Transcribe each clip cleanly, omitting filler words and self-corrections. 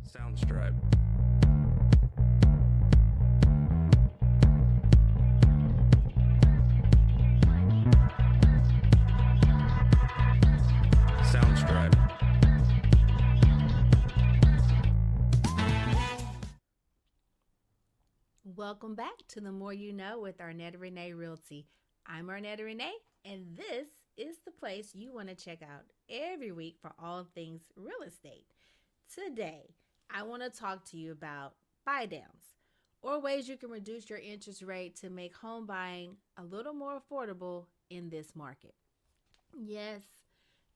Soundstripe. Soundstripe. Welcome back to The More You Know with Arnetta Renee Realty. I'm Arnetta Renee, and this is the place you want to check out every week for all things real estate. Today, I want to talk to you about buydowns or ways you can reduce your interest rate to make home buying a little more affordable in this market. Yes,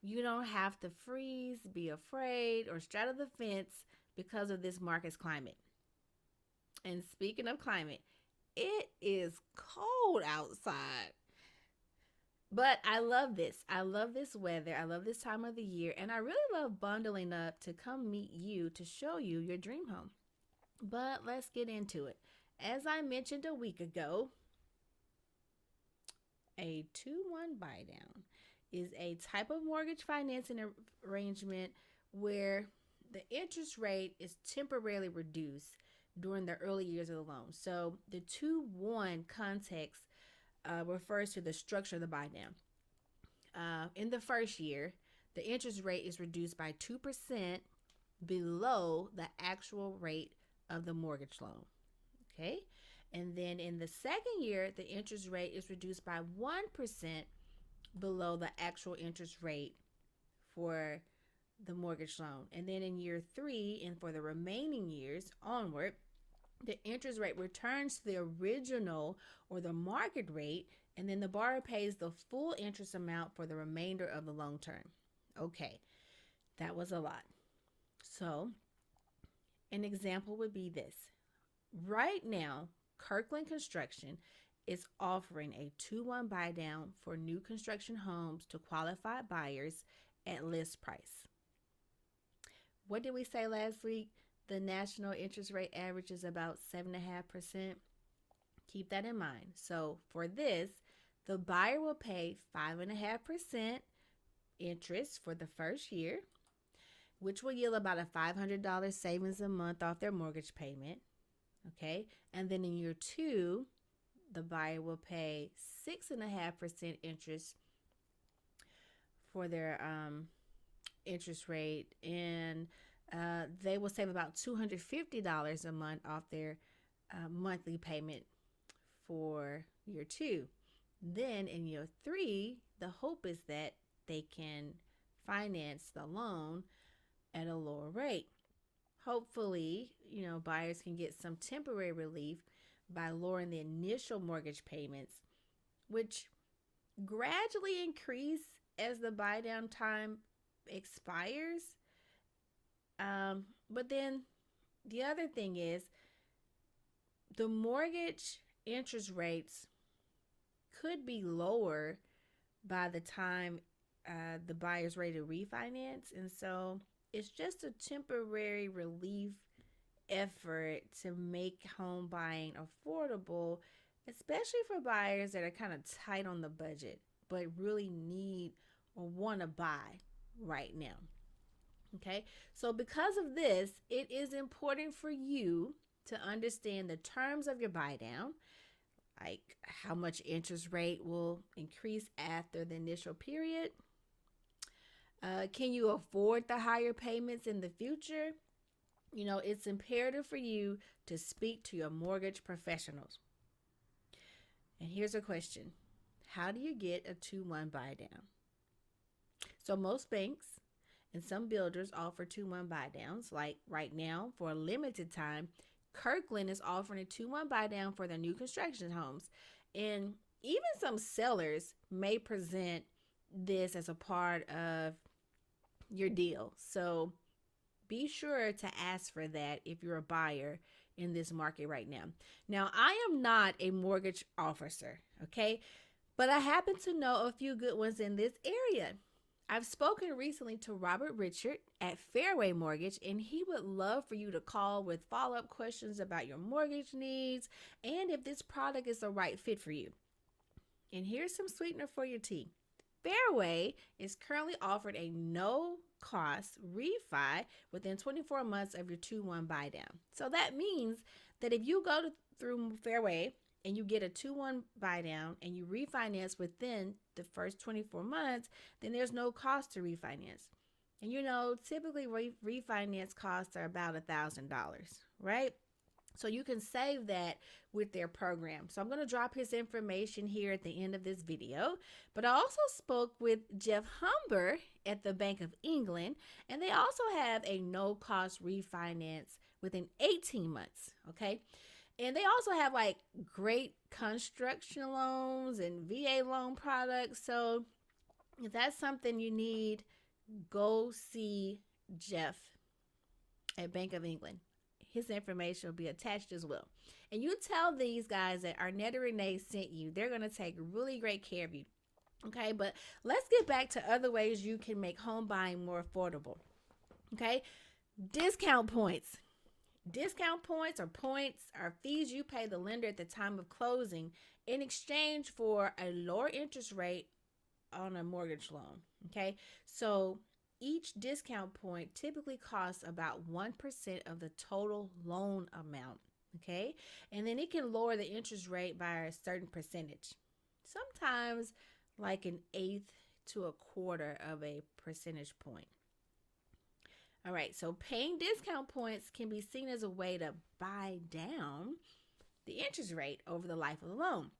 you don't have to freeze, be afraid, or straddle the fence because of this market's climate. And speaking of climate, it is cold outside. But I love this. I love this weather. I love this time of the year. And I really love bundling up to come meet you to show you your dream home. But let's get into it. As I mentioned a week ago, a 2-1 buy down is a type of mortgage financing arrangement where the interest rate is temporarily reduced during the early years of the loan. So the 2-1 context refers to the structure of the buy down. In the first year, the interest rate is reduced by 2% below the actual rate of the mortgage loan. Okay. And then in the second year, the interest rate is reduced by 1% below the actual interest rate for the mortgage loan. And then in year three and for the remaining years onward, the interest rate returns to the original or the market rate, and then the borrower pays the full interest amount for the remainder of the loan term. Okay, that was a lot. So, an example would be this. Right now, Kirkland Construction is offering a 2-1 buy down for new construction homes to qualified buyers at list price. What did we say last week? The national interest rate average is about 7.5%. Keep that in mind. So for this, the buyer will pay 5.5% interest for the first year, which will yield about a $500 savings a month off their mortgage payment. Okay. And then in year two, the buyer will pay 6.5% interest for their interest rate, and they will save about $250 a month off their monthly payment for year two. Then in year three, the hope is that they can finance the loan at a lower rate. Hopefully, buyers can get some temporary relief by lowering the initial mortgage payments, which gradually increase as the buy down time expires. But then the other thing is the mortgage interest rates could be lower by the time the buyer's ready to refinance. And so it's just a temporary relief effort to make home buying affordable, especially for buyers that are kind of tight on the budget, but really need or want to buy right now. Okay, so because of this, it is important for you to understand the terms of your buy down, like how much interest rate will increase after the initial period. Can you afford the higher payments in the future? It's imperative for you to speak to your mortgage professionals. And here's a question. How do you get a 2-1 buy down? So most banks and some builders offer 2-1 buy downs. Like right now, for a limited time, Kirkland is offering a 2-1 buy down for their new construction homes. And even some sellers may present this as a part of your deal. So be sure to ask for that if you're a buyer in this market right now. Now, I am not a mortgage officer, okay? But I happen to know a few good ones in this area. I've spoken recently to Robert Richard at Fairway Mortgage, and he would love for you to call with follow-up questions about your mortgage needs and if this product is the right fit for you. And here's some sweetener for your tea. Fairway is currently offered a no cost refi within 24 months of your 2-1 buy down. So that means that if you go through Fairway and you get a 2-1 buy down and you refinance within the first 24 months, then there's no cost to refinance. And typically refinance costs are about $1,000, right? So you can save that with their program. So I'm going to drop his information here at the end of this video. But I also spoke with Jeff Humber at the Bank of England, and they also have a no-cost refinance within 18 months, okay? And they also have like great construction loans and VA loan products. So if that's something you need, go see Jeff at Bank of England. His information will be attached as well. And you tell these guys that Arnetta Renee sent you. They're going to take really great care of you. Okay, but let's get back to other ways you can make home buying more affordable. Okay, discount points. Discount points are fees you pay the lender at the time of closing in exchange for a lower interest rate on a mortgage loan. Okay, so each discount point typically costs about 1% of the total loan amount, okay? And then it can lower the interest rate by a certain percentage. Sometimes like an eighth to a quarter of a percentage point. All right, so paying discount points can be seen as a way to buy down the interest rate over the life of the loan.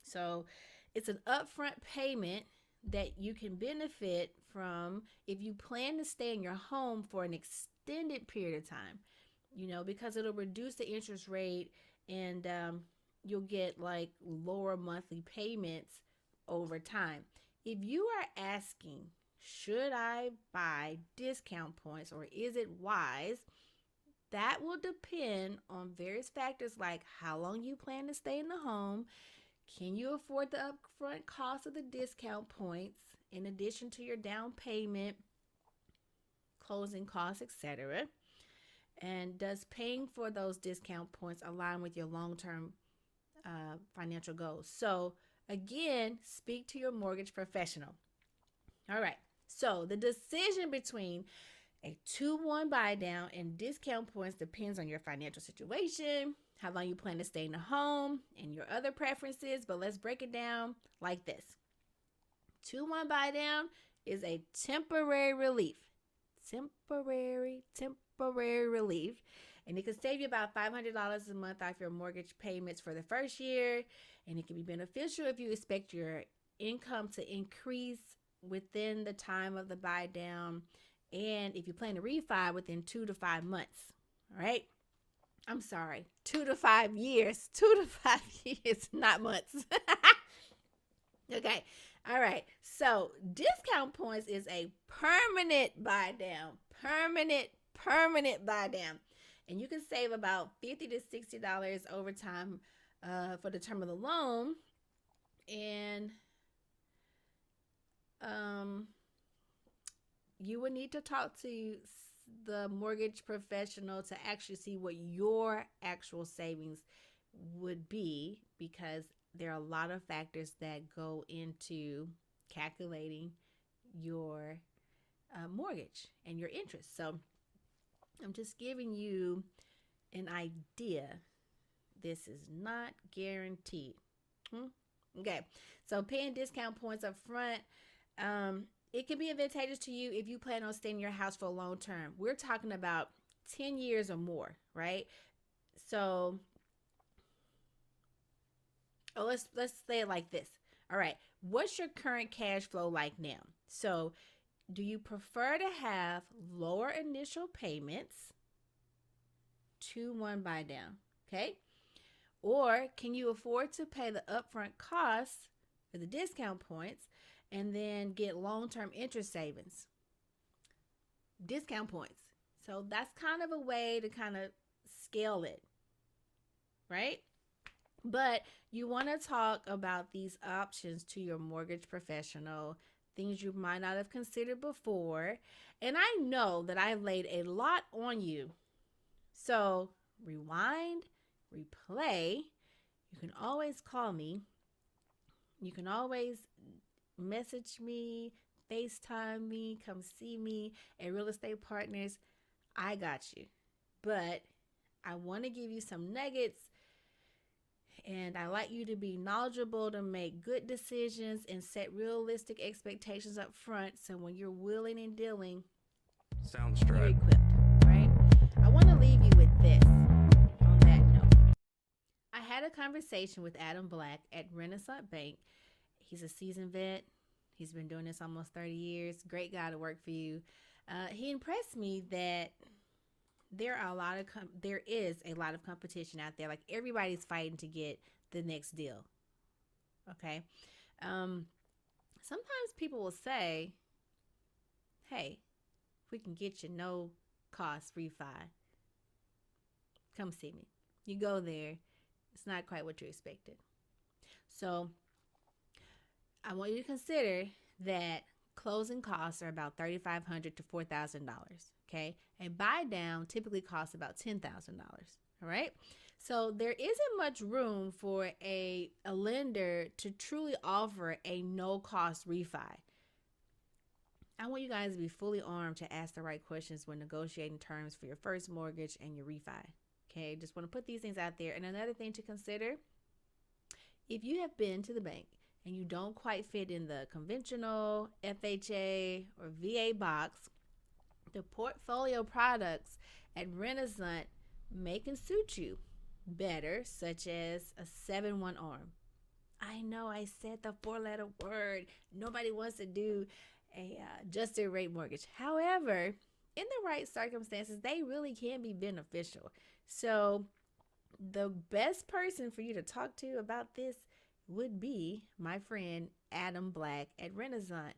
So it's an upfront payment that you can benefit from if you plan to stay in your home for an extended period of time, because it'll reduce the interest rate and you'll get like lower monthly payments over time. If you are asking, should I buy discount points or is it wise? That will depend on various factors like how long you plan to stay in the home. Can you afford the upfront cost of the discount points in addition to your down payment, closing costs, etc.? And does paying for those discount points align with your long-term financial goals? So again, speak to your mortgage professional. All right. So the decision between a 2-1 buy down and discount points depends on your financial situation, how long you plan to stay in the home, and your other preferences. But let's break it down like this. 2-1 buy down is a temporary relief. Temporary relief. And it can save you about $500 a month off your mortgage payments for the first year. And it can be beneficial if you expect your income to increase within the time of the buy down. And if you plan to refi within 2 to 5 months. All right. I'm sorry, 2 to 5 years. 2 to 5 years, not months. Okay. All right. So discount points is a permanent buy down. Permanent buy down. And you can save about $50 to $60 over time for the term of the loan. And you would need to talk to the mortgage professional to actually see what your actual savings would be, because there are a lot of factors that go into calculating your mortgage and your interest. So I'm just giving you an idea. This is not guaranteed. Okay, so paying discount points up front, it can be advantageous to you if you plan on staying in your house for a long term. We're talking about 10 years or more, right? So, let's say it like this. All right, what's your current cash flow like now? So, do you prefer to have lower initial payments, 2-1 buy down, okay? Or can you afford to pay the upfront costs for the discount points and then get long-term interest savings? Discount points. So that's kind of a way to kind of scale it, right? But you want to talk about these options to your mortgage professional, things you might not have considered before. And I know that I laid a lot on you. So rewind, replay. You can always call me. You can always message me, FaceTime me, come see me at Real Estate Partners. I got you. But I want to give you some nuggets, and I like you to be knowledgeable to make good decisions and set realistic expectations up front. So when you're willing and dealing, you're equipped, right? I want to leave you with this on that note. I had a conversation with Adam Black at Renaissance Bank. He's a seasoned vet. He's been doing this almost 30 years. Great guy to work for you. He impressed me that there is a lot of competition out there. Like, everybody's fighting to get the next deal. Okay. Sometimes people will say, hey, if we can get you no cost refi, come see me. You go there, it's not quite what you expected. So I want you to consider that closing costs are about $3,500 to $4,000. Okay. A buy down typically costs about $10,000. All right. So there isn't much room for a lender to truly offer a no cost refi. I want you guys to be fully armed to ask the right questions when negotiating terms for your first mortgage and your refi. Okay. Just want to put these things out there. And another thing to consider, if you have been to the bank and you don't quite fit in the conventional FHA or VA box, the portfolio products at Renaissance may can suit you better, such as a 7-1 ARM. I know I said the 4-letter word. Nobody wants to do a adjusted rate mortgage. However, in the right circumstances, they really can be beneficial. So the best person for you to talk to about this would be my friend Adam Black at Renaissance.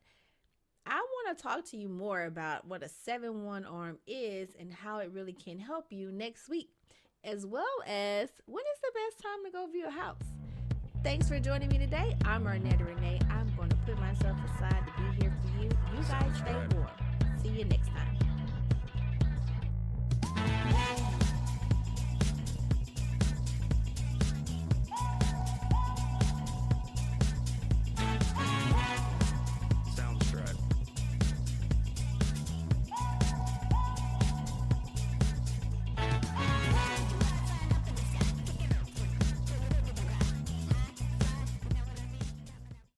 I want to talk to you more about what a 7-1 ARM is and how it really can help you next week, as well as when is the best time to go view a house. Thanks for joining me today. I'm Arnetta Renee. I'm going to put myself aside